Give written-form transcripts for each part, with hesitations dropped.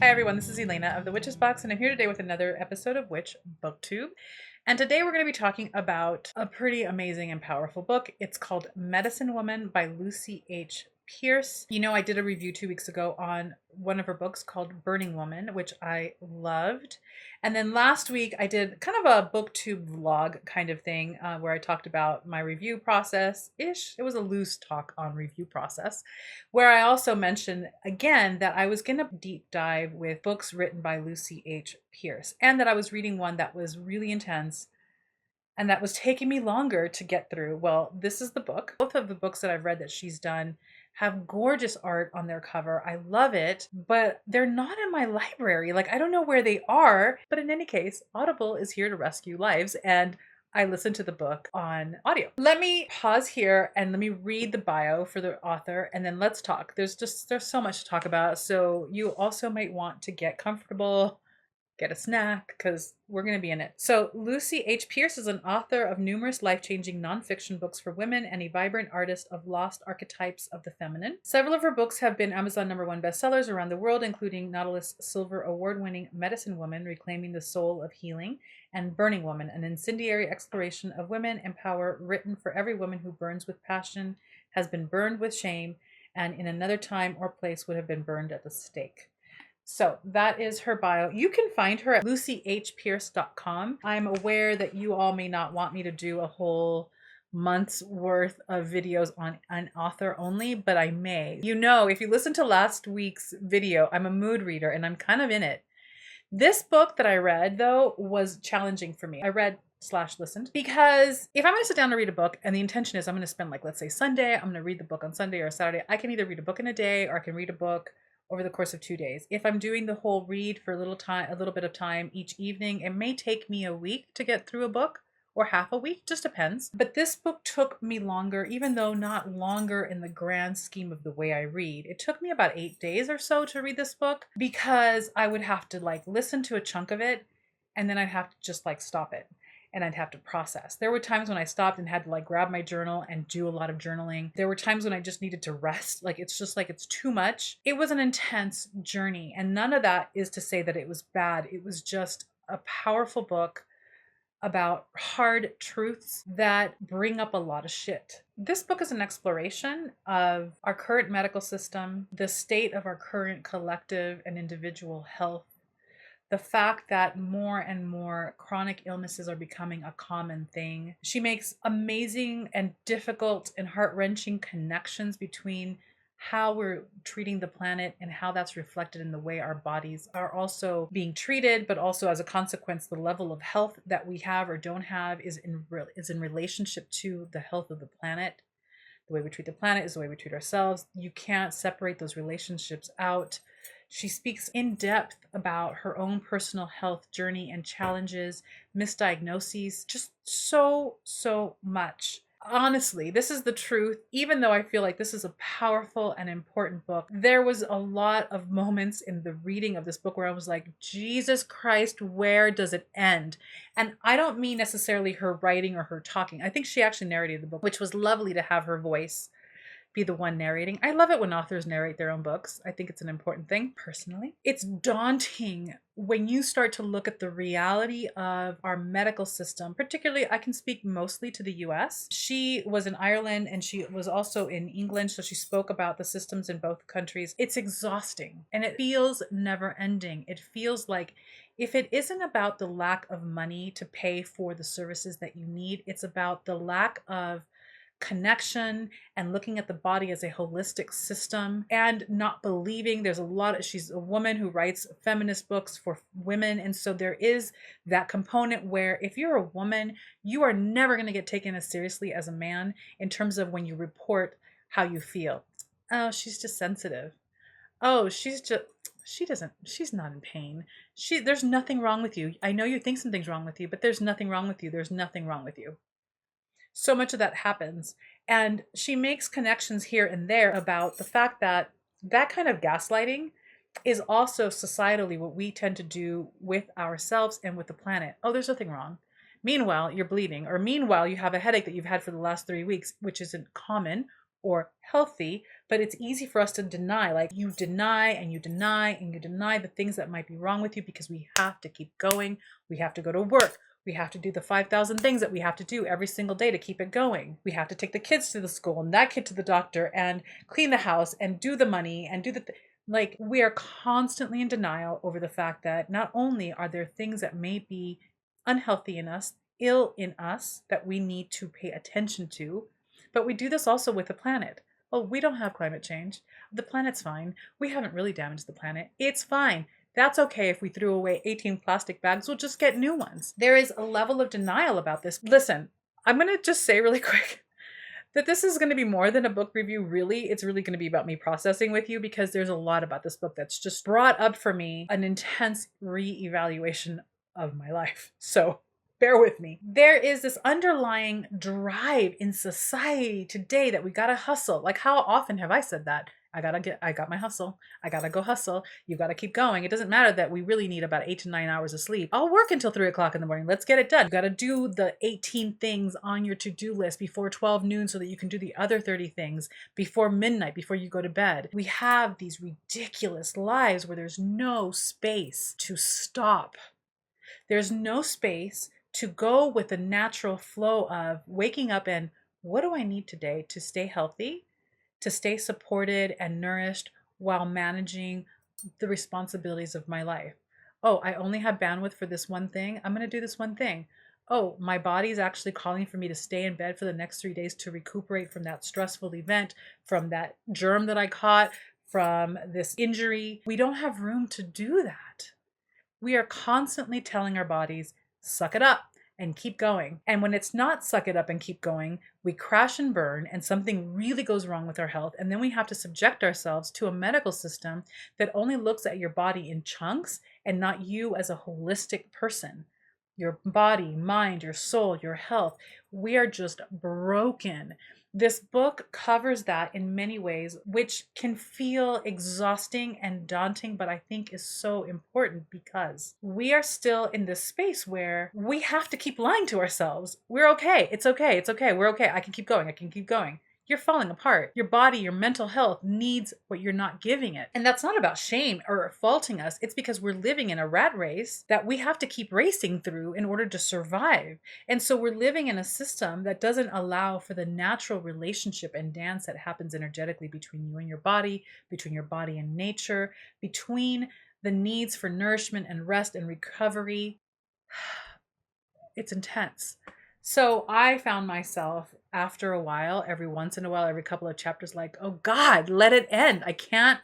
Hi everyone, this is Elena of the Witch's Box, and I'm here today with another episode of Witch Booktube. And today we're going to be talking about a pretty amazing and powerful book. It's called Medicine Woman by Lucy H. Pearce. You know, I did a review 2 weeks ago on one of her books called Burning Woman, which I loved. And then last week I did kind of a booktube vlog kind of thing where I talked about my review process-ish. It was a loose talk on review process, where I also mentioned again that I was going to deep dive with books written by Lucy H. Pearce, and that I was reading one that was really intense and that was taking me longer to get through. Well, this is the book. Both of the books that I've read that she's done have gorgeous art on their cover. I love it, but they're not in my library. Like, I don't know where they are, but in any case, Audible is here to rescue lives, and I listened to the book on audio. Let me pause here and let me read the bio for the author, and then let's talk. There's so much to talk about. So you also might want to get comfortable, get a snack, because we're going to be in it. So Lucy H. Pearce is an author of numerous life-changing nonfiction books for women and a vibrant artist of lost archetypes of the feminine. Several of her books have been Amazon #1 bestsellers around the world, including Nautilus Silver Award-winning Medicine Woman, Reclaiming the Soul of Healing, and Burning Woman, an incendiary exploration of women and power written for every woman who burns with passion, has been burned with shame, and in another time or place would have been burned at the stake. So that is her bio. You can find her at lucyhpearce.com. I'm aware that you all may not want me to do a whole month's worth of videos on an author only, but I may. You know, if you listen to last week's video, I'm a mood reader and I'm kind of in it. This book that I read, though, was challenging for me. I read / listened because if I'm going to sit down to read a book and the intention is I'm going to spend, like, let's say Sunday, I'm going to read the book on Sunday or Saturday, I can either read a book in a day or I can read a book over the course of 2 days. If I'm doing the whole read for a little bit of time each evening, it may take me a week to get through a book, or half a week, just depends. But this book took me longer, even though not longer in the grand scheme of the way I read. It took me about 8 days or so to read this book because I would have to, like, listen to a chunk of it and then I'd have to just, like, stop it. And I'd have to process. There were times when I stopped and had to, like, grab my journal and do a lot of journaling. There were times when I just needed to rest. Like, it's just like, it's too much. It was an intense journey. And none of that is to say that it was bad. It was just a powerful book about hard truths that bring up a lot of shit. This book is an exploration of our current medical system, the state of our current collective and individual health, the fact that more and more chronic illnesses are becoming a common thing. She makes amazing and difficult and heart-wrenching connections between how we're treating the planet and how that's reflected in the way our bodies are also being treated, but also as a consequence, the level of health that we have or don't have is in relationship to the health of the planet. The way we treat the planet is the way we treat ourselves. You can't separate those relationships out. She speaks in depth about her own personal health journey and challenges, misdiagnoses, just so much. Honestly, this is the truth. Even though I feel like this is a powerful and important book, there was a lot of moments in the reading of this book where I was like, Jesus Christ, where does it end? And I don't mean necessarily her writing or her talking. I think she actually narrated the book, which was lovely to have her voice be the one narrating. I love it when authors narrate their own books. I think it's an important thing, personally. It's daunting when you start to look at the reality of our medical system. Particularly, I can speak mostly to the US. She was in Ireland and she was also in England, so she spoke about the systems in both countries. It's exhausting and it feels never ending. It feels like if it isn't about the lack of money to pay for the services that you need, it's about the lack of connection and looking at the body as a holistic system and not believing. She's a woman who writes feminist books for women, and so there is that component where if you're a woman, you are never going to get taken as seriously as a man in terms of when you report how you feel. Oh, she's just sensitive. Oh, she's not in pain. There's nothing wrong with you. I know you think something's wrong with you, but there's nothing wrong with you. There's nothing wrong with you. So much of that happens. And she makes connections here and there about the fact that that kind of gaslighting is also societally what we tend to do with ourselves and with the planet. Oh, there's nothing wrong. Meanwhile, you're bleeding, or meanwhile, you have a headache that you've had for the last 3 weeks, which isn't common or healthy, but it's easy for us to deny. Like you deny and you deny and you deny the things that might be wrong with you because we have to keep going. We have to go to work. We have to do the 5,000 things that we have to do every single day to keep it going. We have to take the kids to the school and that kid to the doctor and clean the house and do the money and do like we are constantly in denial over the fact that not only are there things that may be unhealthy in us, ill in us that we need to pay attention to, but we do this also with the planet. Oh, we don't have climate change. The planet's fine. We haven't really damaged the planet. It's fine. That's okay if we threw away 18 plastic bags. We'll just get new ones. There is a level of denial about this. Listen, I'm going to just say really quick that this is going to be more than a book review. Really, it's really going to be about me processing with you because there's a lot about this book that's just brought up for me an intense re-evaluation of my life. So bear with me. There is this underlying drive in society today that we gotta hustle. Like, how often have I said that? I got my hustle. I gotta go hustle. You gotta keep going. It doesn't matter that we really need about 8 to 9 hours of sleep. I'll work until 3 o'clock in the morning. Let's get it done. You gotta do the 18 things on your to-do list before 12 noon so that you can do the other 30 things before midnight, before you go to bed. We have these ridiculous lives where there's no space to stop. There's no space to go with the natural flow of waking up and what do I need today to stay healthy, to stay supported and nourished while managing the responsibilities of my life. Oh, I only have bandwidth for this one thing. I'm going to do this one thing. Oh, my body is actually calling for me to stay in bed for the next 3 days to recuperate from that stressful event, from that germ that I caught, from this injury. We don't have room to do that. We are constantly telling our bodies, suck it up and keep going. And when it's not suck it up and keep going, we crash and burn and something really goes wrong with our health. And then we have to subject ourselves to a medical system that only looks at your body in chunks and not you as a holistic person. Your body, mind, your soul, your health. We are just broken. This book covers that in many ways, which can feel exhausting and daunting, but I think is so important because we are still in this space where we have to keep lying to ourselves. We're okay. It's okay. It's okay. We're okay. I can keep going. I can keep going. You're falling apart. Your body, your mental health needs what you're not giving it. And that's not about shame or faulting us. It's because we're living in a rat race that we have to keep racing through in order to survive. And so we're living in a system that doesn't allow for the natural relationship and dance that happens energetically between you and your body, between your body and nature, between the needs for nourishment and rest and recovery. It's intense. So I found myself after a while, every once in a while, every couple of chapters, like, oh God, let it end. I can't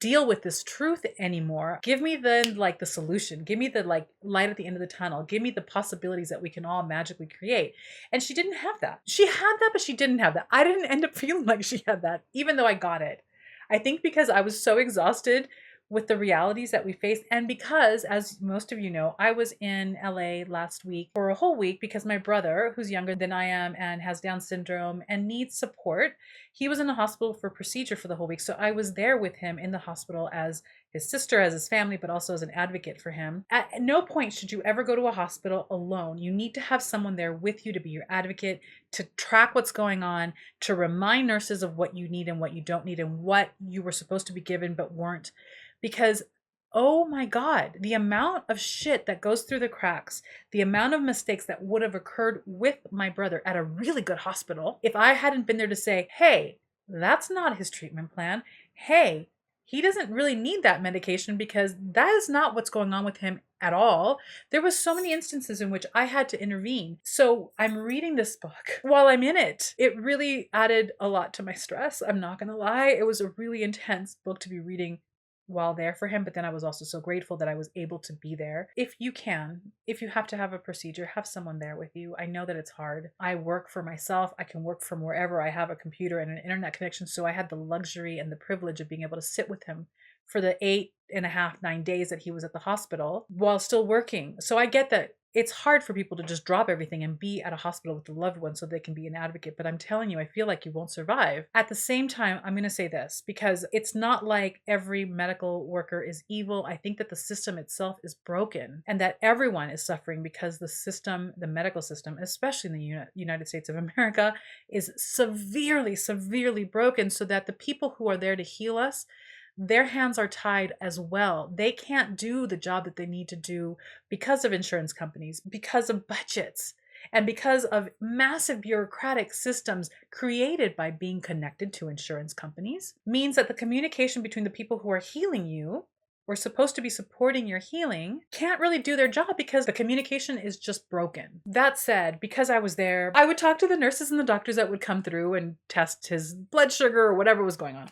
deal with this truth anymore. Give me the solution. Give me the light at the end of the tunnel. Give me the possibilities that we can all magically create. And she didn't have that. She had that, but she didn't have that. I didn't end up feeling like she had that, even though I got it. I think because I was so exhausted with the realities that we face. And because, as most of you know, I was in LA last week for a whole week because my brother, who's younger than I am and has Down syndrome and needs support, he was in the hospital for procedure for the whole week. So I was there with him in the hospital as his sister, as his family, but also as an advocate for him. At no point should you ever go to a hospital alone. You need to have someone there with you to be your advocate, to track what's going on, to remind nurses of what you need and what you don't need and what you were supposed to be given but weren't. Because, oh my God, the amount of shit that goes through the cracks, the amount of mistakes that would have occurred with my brother at a really good hospital, if I hadn't been there to say, hey, that's not his treatment plan. Hey, he doesn't really need that medication because that is not what's going on with him at all. There was so many instances in which I had to intervene. So I'm reading this book while I'm in it. It really added a lot to my stress. I'm not going to lie. It was a really intense book to be reading while there for him, but then I was also so grateful that I was able to be there. If you have to have a procedure, have someone there with you. I know that it's hard. I work for myself. I can work from wherever. I have a computer and an internet connection, so I had the luxury and the privilege of being able to sit with him for the 8.5, 9 days that he was at the hospital while still working. So I get that it's hard for people to just drop everything and be at a hospital with a loved one so they can be an advocate. But I'm telling you, I feel like you won't survive. At the same time, I'm going to say this because it's not like every medical worker is evil. I think that the system itself is broken and that everyone is suffering because the system, the medical system, especially in the United States of America, is severely, severely broken, so that the people who are there to heal us, their hands are tied as well. They can't do the job that they need to do because of insurance companies, because of budgets, and because of massive bureaucratic systems created by being connected to insurance companies. Means that the communication between the people who are healing you, or supposed to be supporting your healing, can't really do their job because the communication is just broken. That said, because I was there, I would talk to the nurses and the doctors that would come through and test his blood sugar or whatever was going on.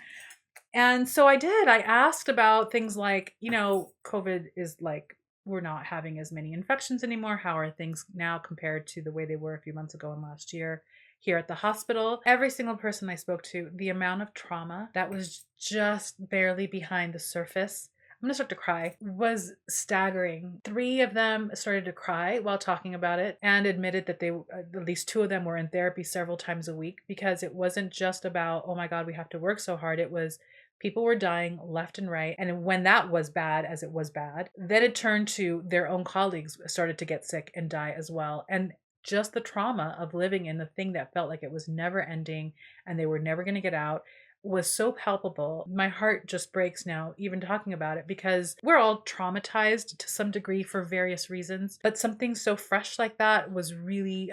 And so I did. I asked about things like, COVID is like, we're not having as many infections anymore. How are things now compared to the way they were a few months ago and last year here at the hospital? Every single person I spoke to, the amount of trauma that was just barely behind the surface, I'm going to start to cry, was staggering. 3 of them started to cry while talking about it and admitted that they, at least 2 of them, were in therapy several times a week, because it wasn't just about, oh my God, we have to work so hard. It was people were dying left and right. And when that was bad, as it was bad, then it turned to their own colleagues started to get sick and die as well. And just the trauma of living in the thing that felt like it was never ending and they were never going to get out was so palpable. My heart just breaks now even talking about it, because we're all traumatized to some degree for various reasons, but something so fresh like that was really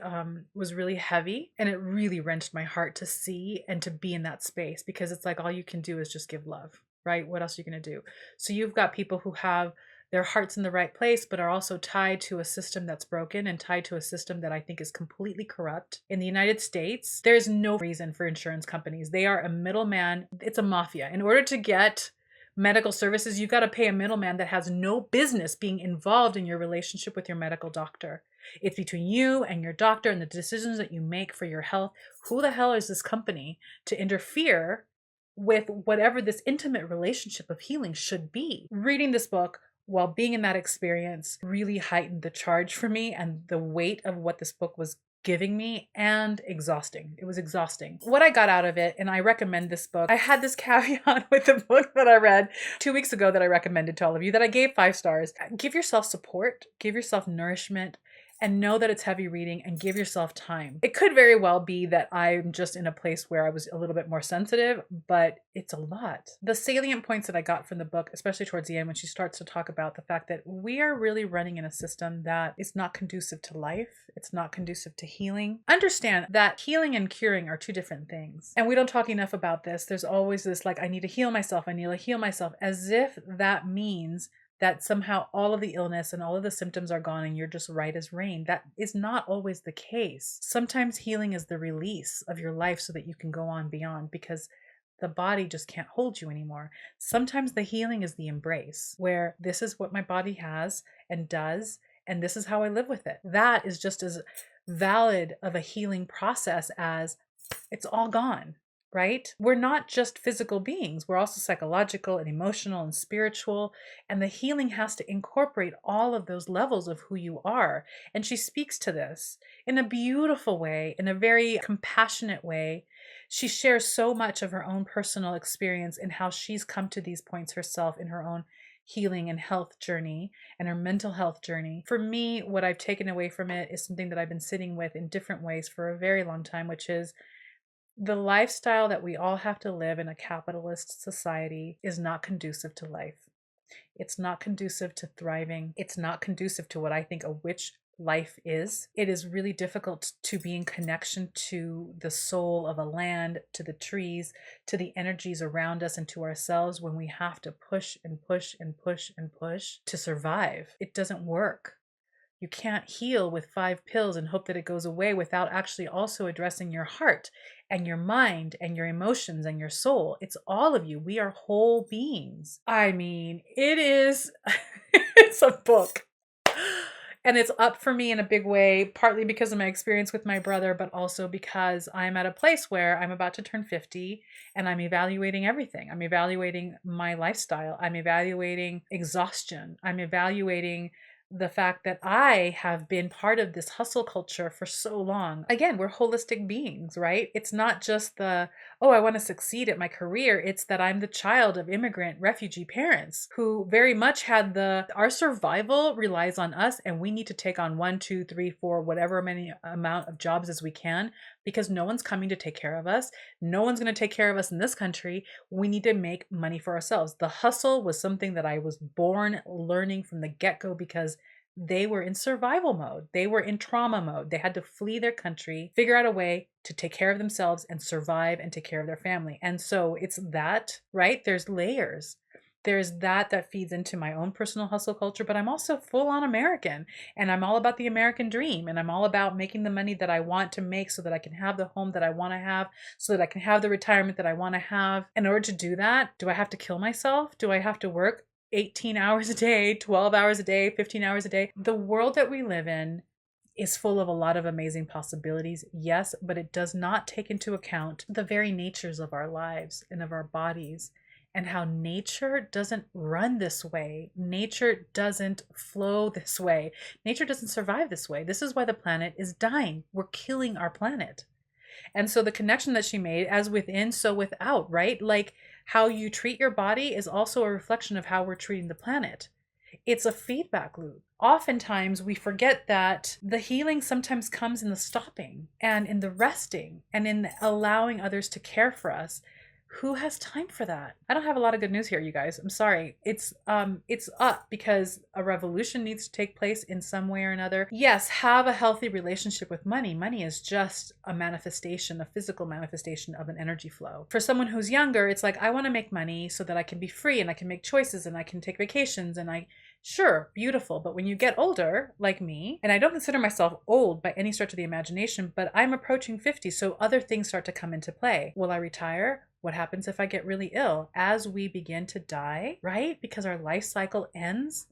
heavy, and it really wrenched my heart to see and to be in that space, because it's like all you can do is just give love, right? What else are you going to do? So you've got people who have their hearts in the right place, but are also tied to a system that's broken and tied to a system that I think is completely corrupt. In the United States, there's no reason for insurance companies. They are a middleman. It's a mafia. In order to get medical services, you've got to pay a middleman that has no business being involved in your relationship with your medical doctor. It's between you and your doctor and the decisions that you make for your health. Who the hell is this company to interfere with whatever this intimate relationship of healing should be? Reading this book while being in that experience really heightened the charge for me and the weight of what this book was giving me, and exhausting. It was exhausting. What I got out of it, and I recommend this book. I had this caveat with the book that I read 2 weeks ago that I recommended to all of you, that I gave 5 stars. Give yourself support, give yourself nourishment, and know that it's heavy reading, and give yourself time. It could very well be that I'm just in a place where I was a little bit more sensitive, but it's a lot. The salient points that I got from the book, especially towards the end when she starts to talk about the fact that we are really running in a system that is not conducive to life. It's not conducive to healing. Understand that healing and curing are 2 different things. And we don't talk enough about this. There's always this like, I need to heal myself. I need to heal myself, as if that means that somehow all of the illness and all of the symptoms are gone and you're just right as rain. That is not always the case. Sometimes healing is the release of your life so that you can go on beyond, because the body just can't hold you anymore. Sometimes the healing is the embrace, where this is what my body has and does, and this is how I live with it. That is just as valid of a healing process as it's all gone. Right? We're not just physical beings. We're also psychological and emotional and spiritual. And the healing has to incorporate all of those levels of who you are. And she speaks to this in a beautiful way, in a very compassionate way. She shares so much of her own personal experience and how she's come to these points herself in her own healing and health journey and her mental health journey. For me, what I've taken away from it is something that I've been sitting with in different ways for a very long time, which is the lifestyle that we all have to live in a capitalist society is not conducive to life. It's not conducive to thriving. It's not conducive to what I think a witch life is. It is really difficult to be in connection to the soul of a land, to the trees, to the energies around us, and to ourselves when we have to push and push and push and push to survive. It doesn't work. You can't heal with 5 pills and hope that it goes away without actually also addressing your heart and your mind and your emotions and your soul. It's all of you. We are whole beings. I mean, it is, it's a book. And it's up for me in a big way, partly because of my experience with my brother, but also because I'm at a place where I'm about to turn 50 and I'm evaluating everything. I'm evaluating my lifestyle. I'm evaluating exhaustion. I'm evaluating the fact that I have been part of this hustle culture for so long. Again, we're holistic beings, right? It's not just the, oh, I want to succeed at my career. It's that I'm the child of immigrant refugee parents who very much had our survival relies on us, and we need to take on 1, 2, 3, 4, whatever many amount of jobs as we can, because no one's coming to take care of us. No one's going to take care of us in this country. We need to make money for ourselves. The hustle was something that I was born learning from the get-go because they were in survival mode. They were in trauma mode. They had to flee their country, figure out a way to take care of themselves and survive and take care of their family. And so it's that, right? There's layers. There's that feeds into my own personal hustle culture, but I'm also full on American, and I'm all about the American dream, and I'm all about making the money that I want to make so that I can have the home that I want to have, so that I can have the retirement that I want to have. In order to do that, do I have to kill myself? Do I have to work 18 hours a day, 12 hours a day, 15 hours a day? The world that we live in is full of a lot of amazing possibilities, yes, but it does not take into account the very natures of our lives and of our bodies, and how nature doesn't run this way. Nature doesn't flow this way. Nature doesn't survive this way. This is why the planet is dying. We're killing our planet. And so the connection that she made, as within, so without, right? Like how you treat your body is also a reflection of how we're treating the planet. It's a feedback loop. Oftentimes we forget that the healing sometimes comes in the stopping and in the resting and in allowing others to care for us. Who has time for that? I don't have a lot of good news here, you guys. I'm sorry. It's up because a revolution needs to take place in some way or another. Yes, have a healthy relationship with money. Money is just a manifestation, a physical manifestation of an energy flow. For someone who's younger, it's like, I want to make money so that I can be free and I can make choices and I can take vacations and sure, beautiful. But when you get older, like me, and I don't consider myself old by any stretch of the imagination, but I'm approaching 50, so other things start to come into play. Will I retire? What happens if I get really ill? As we begin to die, right? Because our life cycle ends,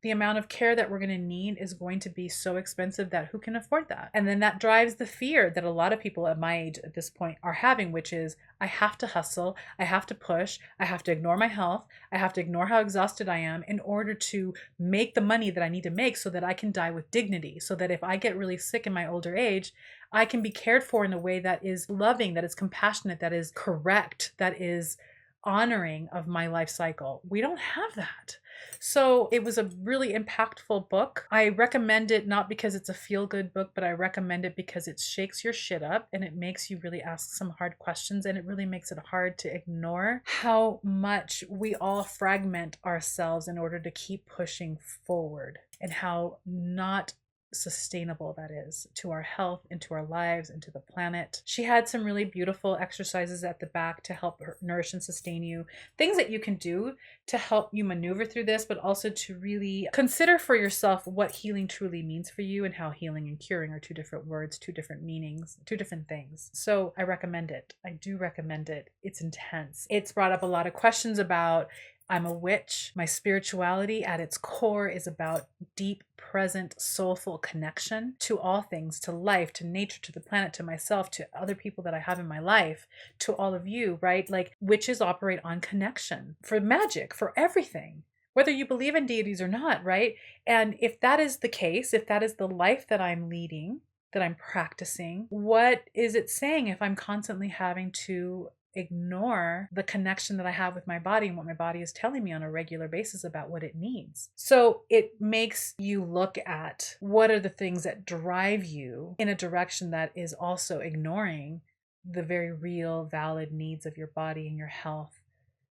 the amount of care that we're going to need is going to be so expensive that who can afford that? And then that drives the fear that a lot of people at my age at this point are having, which is I have to hustle, I have to push, I have to ignore my health, I have to ignore how exhausted I am in order to make the money that I need to make so that I can die with dignity, so that if I get really sick in my older age, I can be cared for in a way that is loving, that is compassionate, that is correct, that is honoring of my life cycle. We don't have that. So it was a really impactful book. I recommend it not because it's a feel-good book, but I recommend it because it shakes your shit up and it makes you really ask some hard questions, and it really makes it hard to ignore how much we all fragment ourselves in order to keep pushing forward, and how not sustainable that is to our health and to our lives and to the planet. She had some really beautiful exercises at the back to help nourish and sustain you, things that you can do to help you maneuver through this, but also to really consider for yourself what healing truly means for you, and how healing and curing are two different words, two different meanings, two different things. So I recommend it. I do recommend it. It's intense. It's brought up a lot of questions about, I'm a witch. My spirituality at its core is about deep, present, soulful connection to all things, to life, to nature, to the planet, to myself, to other people that I have in my life, to all of you, right? Like witches operate on connection for magic, for everything, whether you believe in deities or not, right? And if that is the case, if that is the life that I'm leading, that I'm practicing, what is it saying if I'm constantly having to ignore the connection that I have with my body and what my body is telling me on a regular basis about what it needs? So it makes you look at what are the things that drive you in a direction that is also ignoring the very real, valid needs of your body and your health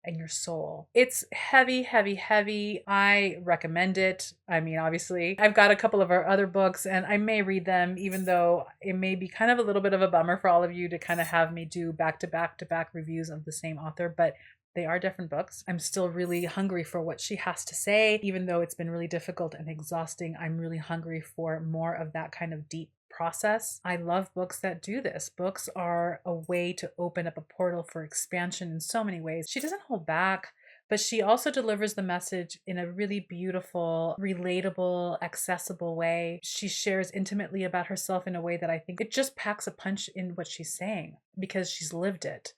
and your soul. It's heavy, heavy, heavy. I recommend it. I mean, obviously, I've got a couple of our other books and I may read them, even though it may be kind of a little bit of a bummer for all of you to kind of have me do back to back to back reviews of the same author, but they are different books. I'm still really hungry for what she has to say, even though it's been really difficult and exhausting. I'm really hungry for more of that kind of deep process. I love books that do this. Books are a way to open up a portal for expansion in so many ways. She doesn't hold back, but she also delivers the message in a really beautiful, relatable, accessible way. She shares intimately about herself in a way that I think it just packs a punch in what she's saying because she's lived it.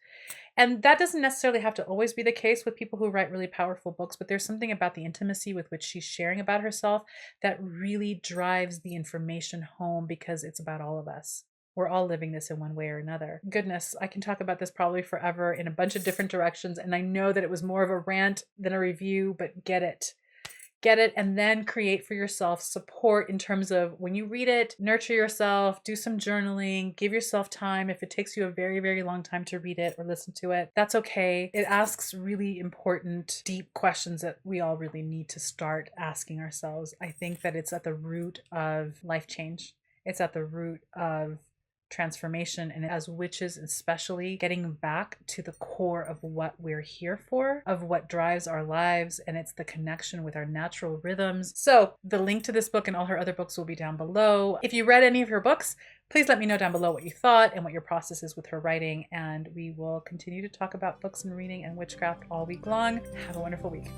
And that doesn't necessarily have to always be the case with people who write really powerful books, but there's something about the intimacy with which she's sharing about herself that really drives the information home, because it's about all of us. We're all living this in one way or another. Goodness, I can talk about this probably forever in a bunch of different directions. And I know that it was more of a rant than a review, but get it. Get it, and then create for yourself support in terms of when you read it, nurture yourself, do some journaling, give yourself time. If it takes you a very, very long time to read it or listen to it, that's okay. It asks really important, deep questions that we all really need to start asking ourselves. I think that it's at the root of life change. It's at the root of transformation, and as witches especially, getting back to the core of what we're here for, of what drives our lives, and it's the connection with our natural rhythms. So the link to this book and all her other books will be down below. If you read any of her books, please let me know down below what you thought and what your process is with her writing, and we will continue to talk about books and reading and witchcraft all week long. Have a wonderful week.